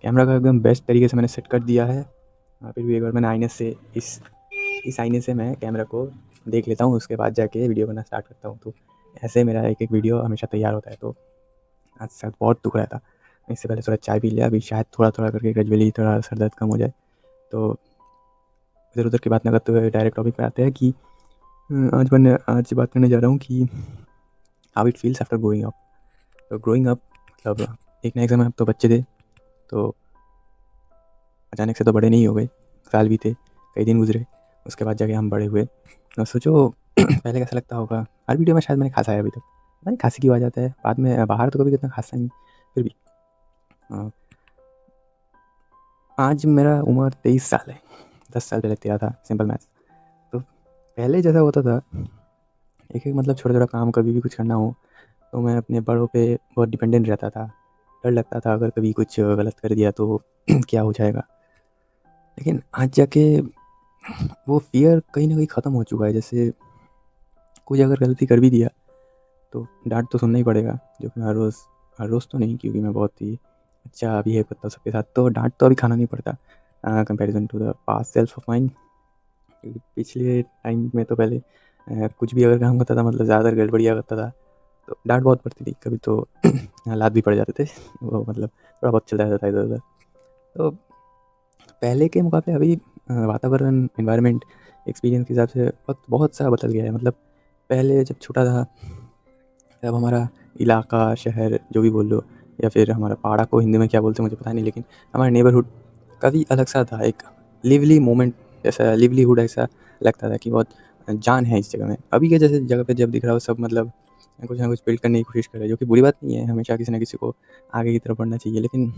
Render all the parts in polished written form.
Camera का एकदम best तरीके से मैंने सेट कर दिया है। फिर भी एक बार मैंने आईने से इस आईने से मैं कैमरा को देख लेता हूँ, उसके बाद जाके वीडियो बनाना स्टार्ट करता हूँ। तो ऐसे मेरा एक एक वीडियो हमेशा तैयार होता है। तो आज शायद बहुत दुख रहा था, इससे पहले थोड़ा चाय पी लिया, अभी शायद थोड़ा थोड़ा करके ग्रेजुअली थोड़ा सर दर्द कम हो जाए। तो इधर उधर की बात ना करते हुए डायरेक्ट टॉपिक पे आते हैं कि आज बात करने जा रहा हूँ कि how it feels after growing up. तो ग्रोइंग अप मतलब एक ना एक समय अब तो बच्चे थे, तो अचानक से तो बड़े नहीं हो गए, साल भी थे, कई दिन गुजरे, उसके बाद जाके हम बड़े हुए। और सोचो पहले कैसा लगता होगा। हर वीडियो में शायद मैंने खांसा है अभी तक, पता नहीं खांसी की आवाज़ आता है, बाद में बाहर तो कभी कितना खांसा नहीं, फिर भी आज मेरा उम्र 23 साल है, 10 साल पहले 13 था, सिंपल मैथ्स। तो पहले जैसा होता था, एक एक मतलब छोटा छोटा काम कभी भी कुछ करना हो तो मैं अपने बड़ों पे बहुत डिपेंडेंट रहता था। डर लगता था अगर कभी कुछ गलत कर दिया तो क्या हो जाएगा। लेकिन आज जाके वो फ़ियर कहीं न कहीं ख़त्म हो चुका है। जैसे कुछ अगर गलती कर भी दिया तो डाँट तो सुनना ही पड़ेगा, जो कि हर रोज़ तो नहीं, क्योंकि मैं बहुत ही अच्छा बिहेव करता हूँ सबके साथ, तो डाँट तो अभी खाना नहीं पड़ता comparison to the past self of mine. क्योंकि पिछले टाइम में तो पहले कुछ भी अगर काम करता था मतलब ज़्यादातर गड़बड़ियाँ करता था, तो डाँट बहुत पड़ती थी, कभी तो लात भी पड़ जाते थे। वो मतलब थोड़ा बहुत चलता रहता था इधर-उधर। तो पहले के मुकाबले अभी वातावरण, एनवायरनमेंट, एक्सपीरियंस के हिसाब से वक़्त बहुत सा बदल गया है। मतलब पहले जब छोटा था, तब हमारा इलाका, शहर जो भी बोल लो, या फिर हमारा पाड़ा को हिंदी में क्या बोलते हैं मुझे पता नहीं, लेकिन हमारा नेबरहुड काफ़ी अलग-सा था। एक लिवली मोमेंट जैसा, लिवलीहुड ऐसा लगता था कि बहुत जान है इस जगह में। अभी के जैसे जगह पे जब दिख रहा हो सब मतलब कुछ ना कुछ बिल्ड करने की कोशिश कर रहे हैं, जो कि बुरी बात नहीं है, हमेशा किसी न किसी को आगे की तरफ बढ़ना चाहिए। लेकिन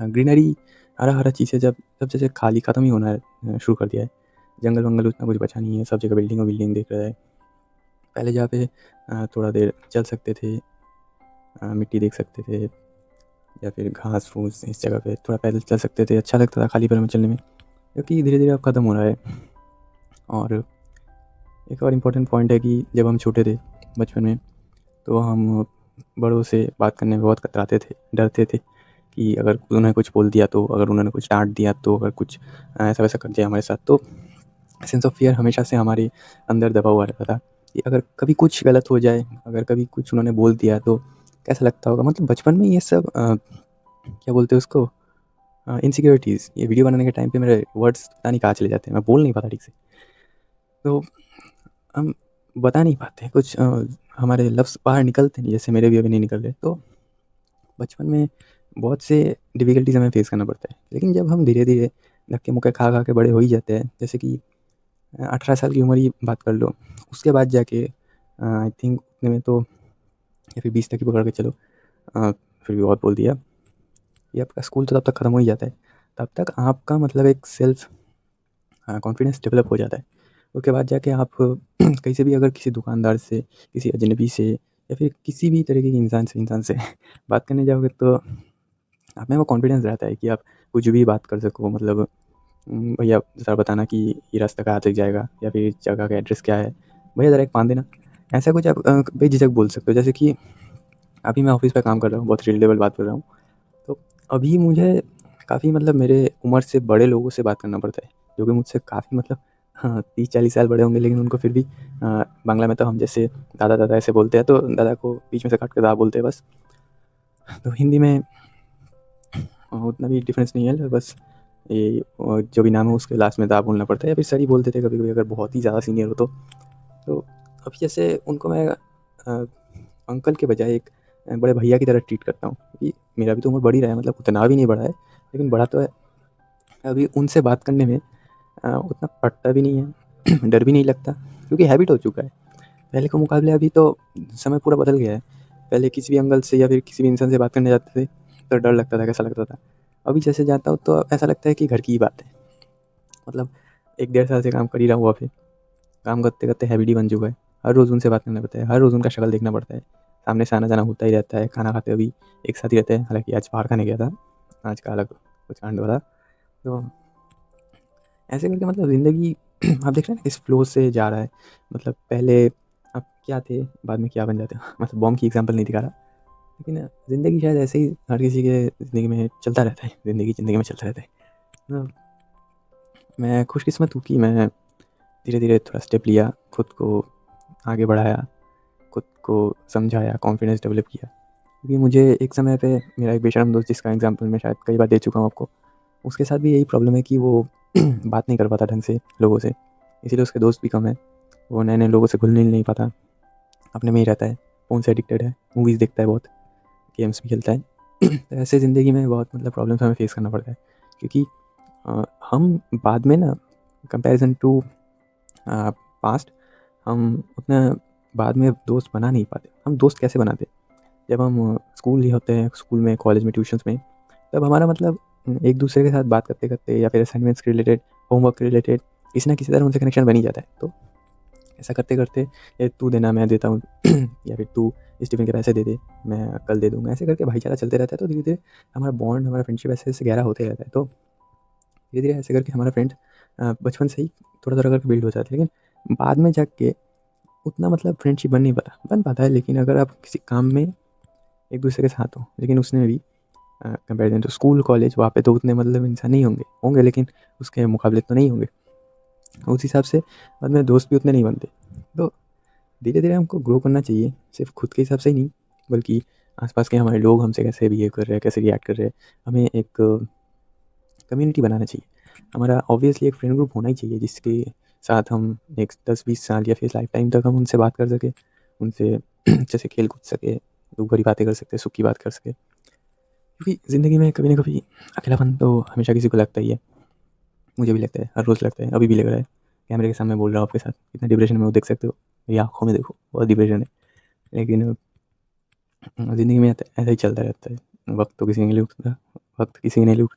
ग्रीनरी, हरा-हरा चीज़ें जब जैसे खाली ख़त्म ही होना शुरू कर दिया है। जंगल-वंगल उतना कुछ बचा नहीं है, सब जगह बिल्डिंग और बिल्डिंग दिख रहा है। पहले जहाँ पे थोड़ा देर चल सकते थे, मिट्टी देख सकते थे, या फिर घास-फूस, इस जगह पे थोड़ा पैदल चल सकते थे, अच्छा लगता था खाली पैरों में चलने में, जो कि धीरे-धीरे अब ख़त्म हो रहा है। और एक और इम्पोर्टेंट पॉइंट है कि जब हम छोटे थे, बचपन में, तो हम बड़ों से बात करने में बहुत कतराते थे, डरते थे कि अगर उन्होंने कुछ बोल दिया तो, अगर उन्होंने कुछ डाँट दिया तो, अगर कुछ ऐसा-वैसा कर दिया हमारे साथ तो सेंस ऑफ फ़ियर हमेशा से हमारे अंदर दबा हुआ रहता था कि अगर कभी कुछ गलत हो जाए, अगर कभी कुछ उन्होंने बोल दिया तो कैसा लगता होगा। मतलब बचपन में ये सब क्या बोलते हैं उसको, इनसिक्योरिटीज़, ये वीडियो बनाने के टाइम पे मेरे वर्ड्स पता नहीं कहाँ चले जाते हैं, मैं बोल नहीं पाता ठीक से। तो हम बता नहीं पाते कुछ, हमारे लफ्ज़ बाहर निकलते नहीं, जैसे मेरे भी अभी नहीं निकल रहे। तो बचपन में बहुत से डिफ़िकल्टीज़ हमें फ़ेस करना पड़ता है। लेकिन जब हम धीरे-धीरे धक्के-मुक्के खा-खा के बड़े हो ही जाते हैं, जैसे कि 18 साल की उम्र ही बात कर लो, उसके बाद जाके आई थिंक उतने में तो, या फिर 20 तक ही पकड़ के चलो, फिर भी बहुत बोल दिया, ये आपका स्कूल तो तब तक ख़त्म हो ही जाता है। तब तक आपका मतलब एक सेल्फ कॉन्फिडेंस डेवलप हो जाता है। उसके बाद जाके आप कहीं से भी अगर किसी दुकानदार से, किसी अजनबी से, या फिर किसी भी तरीके के इंसान से बात करने जाओगे तो आप में वो कॉन्फिडेंस रहता है कि आप कुछ भी बात कर सको। मतलब भैया ज़रा बताना कि ये रास्ता कहाँ तक जाएगा, या फिर इस जगह का एड्रेस क्या है? भैया ज़रा एक पान देना। ऐसा कुछ आप बेझिझक बोल सकते हो। जैसे कि अभी मैं ऑफ़िस पे काम कर रहा हूँ, बहुत रिलेटेबल बात कर रहा हूँ। तो अभी मुझे काफ़ी मतलब मेरे उम्र से बड़े लोगों से बात करना पड़ता है, जो कि मुझसे काफ़ी मतलब हाँ, 30-40 साल बड़े होंगे, लेकिन उनको फिर भी बांग्ला में तो हम जैसे दादा-दादा ऐसे बोलते हैं, तो दादा को बीच में से काट के दा बोलते हैं बस। तो हिंदी में उतना भी डिफ़रेंस नहीं है, बस ये जो भी नाम है उसके लास्ट में दा बोलना पड़ता है, या फिर सर ही बोल देते हैं कभी-कभी अगर बहुत ही ज़्यादा सीनियर हो तो। तो अभी जैसे उनको मैं अंकल के बजाय एक बड़े भैया की तरह ट्रीट करता हूँ, क्योंकि मेरा भी तो उम्र बढ़ ही रहा है, मतलब उतना भी नहीं बढ़ा है, लेकिन बढ़ा तो है। अभी उनसे बात करने में उतना पड़ता भी नहीं है, डर भी नहीं लगता, क्योंकि हैबिट हो चुका है। पहले के मुकाबले अभी तो समय पूरा बदल गया है। पहले किसी भी एंगल से या फिर किसी भी इंसान से बात करने जाते थे, तो डर लगता था, कैसा लगता था। अभी जैसे जाता हूँ तो ऐसा लगता है कि घर की ही बात है। मतलब 1 डेढ़ साल से काम कर ही रहा हूँ वहाँ पे। काम करते-करते हैबिट ही बन चुका है। हर रोज़ उनसे बात करना पड़ता है, हर रोज़ उनका शक्ल देखना पड़ता है। सामने से आना-जाना होता ही रहता है, खाना खाते हुए भी एक साथ ही रहते हैं। हालाँकि आज बाहर खाने गया था, आज का अलग कुछ कांड हो रहा। तो ऐसे करके मतलब ज़िंदगी आप देख रहे हैं ना किस फ्लो से जा रहा है। मतलब पहले आप क्या थे, बाद में क्या बन जाते हो। मतलब बॉम्ब की एग्ज़ाम्पल नहीं दिखा रहा। लेकिन ज़िंदगी शायद ऐसे ही हर किसी के ज़िंदगी में चलता रहता है, ज़िंदगी में चलता रहता है। तो मैं खुशकिस्मत हूँ कि मैं धीरे-धीरे थोड़ा स्टेप लिया, खुद को आगे बढ़ाया, खुद को समझाया, कॉन्फिडेंस डेवलप किया। क्योंकि मुझे एक समय पे मेरा एक बेशरम दोस्त, जिसका एग्ज़ाम्पल मैं शायद कई बार दे चुका हूँ आपको, उसके साथ भी यही प्रॉब्लम है कि वो बात नहीं कर पाता ढंग से लोगों से, इसीलिए उसके दोस्त भी कम हैं। वो नए-नए लोगों से घुल-मिल नहीं पाता, अपने में ही रहता है, फ़ोन से एडिक्टेड है, मूवीज़ देखता है बहुत, गेम्स भी खेलता है। तो ऐसे ज़िंदगी में बहुत मतलब प्रॉब्लम्स हमें फेस करना पड़ता है, क्योंकि हम बाद में ना, कंपैरिज़न टू पास्ट, हम उतना बाद में दोस्त बना नहीं पाते। हम दोस्त कैसे बनाते? जब हम स्कूल ही होते हैं, स्कूल में, कॉलेज में, ट्यूशन्स में, तब हमारा मतलब एक दूसरे के साथ बात करते-करते या फिर असाइनमेंट्स के रिलेटेड, होमवर्क के रिलेटेड किसी न किसी तरह उनसे कनेक्शन बन ही जाता है। तो ऐसा करते-करते, ये तू देना मैं देता हूँ या फिर तू इस टिफ़िन के पैसे दे दे, मैं कल दे दूँगा। ऐसे करके भाईचारा चलते रहता है, तो धीरे-धीरे हमारा बॉन्ड, हमारा फ्रेंडशिप ऐसे-ऐसे गहरा होते रहता है। तो धीरे-धीरे ऐसे करके हमारा फ्रेंड बचपन से ही थोड़ा-थोड़ा करके बिल्ड हो जाता है। लेकिन बाद में जाके उतना मतलब फ्रेंडशिप बन पाता है, लेकिन अगर आप किसी काम में एक दूसरे के साथ हो, लेकिन उसमें भी कंपैरिजन टू स्कूल, कॉलेज, वहाँ पे तो उतने मतलब इंसान नहीं होंगे लेकिन उसके मुकाबले तो नहीं होंगे। उस हिसाब से बाद में दोस्त भी उतने नहीं बनते। तो धीरे-धीरे हमको ग्रो करना चाहिए, सिर्फ़ खुद के हिसाब से ही नहीं, बल्कि आस-पास के हमारे लोग हमसे कैसे बिहेव कर रहे हैं, कैसे रिएक्ट कर रहे हैं। हमें एक कम्युनिटी बनाना चाहिए। हमारा ऑब्वियसली एक फ्रेंड ग्रुप होना ही चाहिए, जिसके साथ हम नेक्स्ट 10-20 साल या फिर लाइफ टाइम तक हम उनसे बात कर सकें, उनसे अच्छे से खेल कूद सकें, दुःख भरी बातें कर सकते, सुख की बात कर सकें। क्योंकि ज़िंदगी में कभी न कभी अकेलापन तो हमेशा किसी को लगता ही है। मुझे भी लगता है, हर रोज़ लगता है, अभी भी लग रहा है। कैमरे के सामने बोल रहा हूँ आपके साथ, कितना डिप्रेशन में हूँ देख सकते हो। मेरी आँखों में देखो, बहुत डिप्रेशन है। लेकिन ज़िंदगी में ऐसा ही चलता रहता है। वक़्त तो किसी के लिए रुकता, वक़्त किसी के नहीं रुक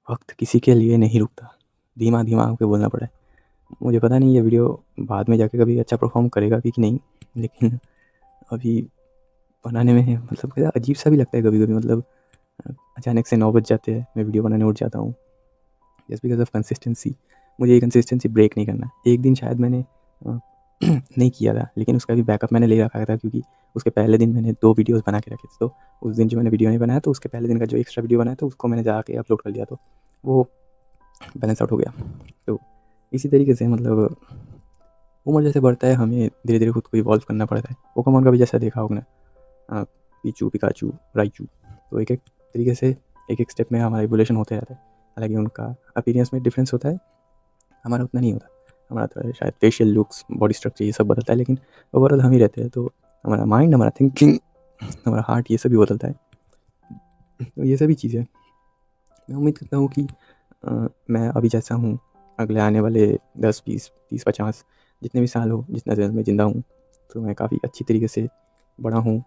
वक़्त किसी के लिए नहीं रुकता। धीमा-धीमा होके बोलना पड़ा है। मुझे पता नहीं ये वीडियो बाद में जाके कभी अच्छा परफ़ॉर्म करेगा भी कि नहीं, लेकिन अभी बनाने में मतलब क्या अजीब-सा भी लगता है कभी-कभी, मतलब अचानक से 9 बज जाते हैं, मैं वीडियो बनाने उठ जाता हूँ। Just because of consistency. मुझे ये कंसिस्टेंसी ब्रेक नहीं करना। एक दिन शायद मैंने नहीं किया था, लेकिन उसका भी बैकअप मैंने ले रखा था, क्योंकि उसके पहले दिन मैंने 2 वीडियोज़ बना के रखे थे। तो उस दिन जो मैंने वीडियो नहीं बनाया, तो उसके पहले दिन का जो एक्स्ट्रा वीडियो बनाया था, उसको मैंने जाके अपलोड कर दिया, तो वो बैलेंस आउट हो गया। तो इसी तरीके से मतलब उम्र जैसे बढ़ता है, हमें धीरे-धीरे खुद को इवॉल्व करना पड़ता है। पोकेमॉन का भी जैसा देखा होगा ना, पीचू, पिकाचू, राइचू, तो एक-एक तरीके से एक-एक स्टेप में हमारा इवोल्यूशन होते रहता है। हालाँकि उनका अपीयरेंस में डिफरेंस होता है, हमारा उतना नहीं होता। हमारा थोड़ा शायद फेशियल लुक्स, बॉडी स्ट्रक्चर ये सब बदलता है, लेकिन ओवरऑल हम ही रहते हैं। तो हमारा माइंड, हमारा थिंकिंग, हमारा हार्ट, ये सब भी बदलता है। तो ये सभी चीज़ें मैं उम्मीद करता हूँ कि मैं अभी जैसा हूँ, अगले आने वाले 10, 20, 30, 50 जितने भी साल हो, जितना देर मैं ज़िंदा हूँ, तो मैं काफ़ी अच्छी तरीके से बड़ा हूँ,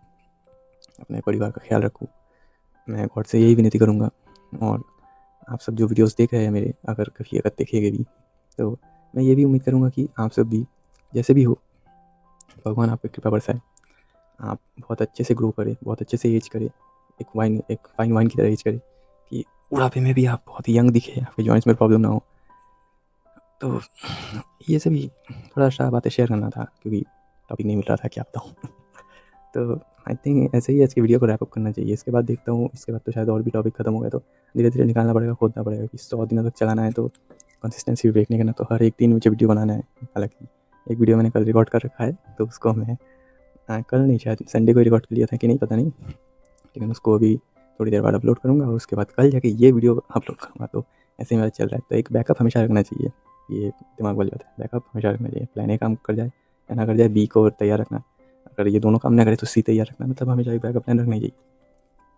अपने परिवार का ख्याल रखूँ। मैं गॉड से यही विनती करूँगा, और आप सब जो वीडियोज़ देख रहे हैं मेरे, अगर देखेंगे भी, तो मैं ये भी उम्मीद करूँगा कि आप सब भी जैसे भी हो, भगवान आप पे कृपा बरसाए। आप बहुत अच्छे से ग्रो करें, बहुत अच्छे से एज करें, एक फाइन वाइन की तरह एज करें, कि बुढ़ापे में भी आप बहुत यंग दिखें, आपके जॉइंट्स में प्रॉब्लम ना हो। तो ये सभी थोड़ा-सा बातें शेयर करना था, क्योंकि टॉपिक नहीं मिल रहा था, क्या बताऊँ। तो आई थिंक ऐसे ही आज की वीडियो को रैप अप करना चाहिए। इसके बाद देखता हूँ, इसके बाद तो शायद और भी टॉपिक खत्म हो गया, तो धीरे-धीरे निकालना पड़ेगा, खोदना पड़ेगा कि 100 दिनों तक चलाना है, तो कंसिस्टेंसी ब्रेक नहीं करना, तो हर एक दिन मुझे वीडियो बनाना है। हालाँकि एक वीडियो मैंने कल रिकॉर्ड कर रखा है, तो उसको मैं कल नहीं, शायद संडे को रिकॉर्ड कर लिया था कि नहीं पता नहीं, लेकिन उसको अभी थोड़ी देर बाद अपलोड करूँगा, और उसके बाद कल जाके ये वीडियो अपलोड करूँगा। तो ऐसे ही मेरा चल रहा है। तो एक बैकअप हमेशा रखना चाहिए, ये दिमाग वाली बात है। बैकअप हमेशा रखना चाहिए। प्लान ए काम कर जाए या ना कर जाए, बी को तैयार रखना। अगर ये दोनों काम ना करे तो सी तैयार रखना, मतलब हमेशा एक बैकअप प्लान रखना ही चाहिए।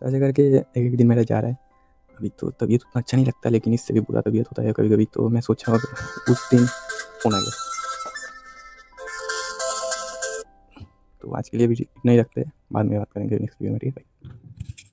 तो ऐसे करके एक-एक दिन मेरा जा रहा है। अभी तो तबीयत उतना अच्छा नहीं लगता, लेकिन इससे भी बुरा तबीयत होता है कभी-कभी, तो मैं सोचा उस दिन फ़ोन आ गया। तो आज के लिए भी इतना ही रखते हैं, बाद में बात करेंगे नेक्स्ट वीडियो में, ठीक है भाई?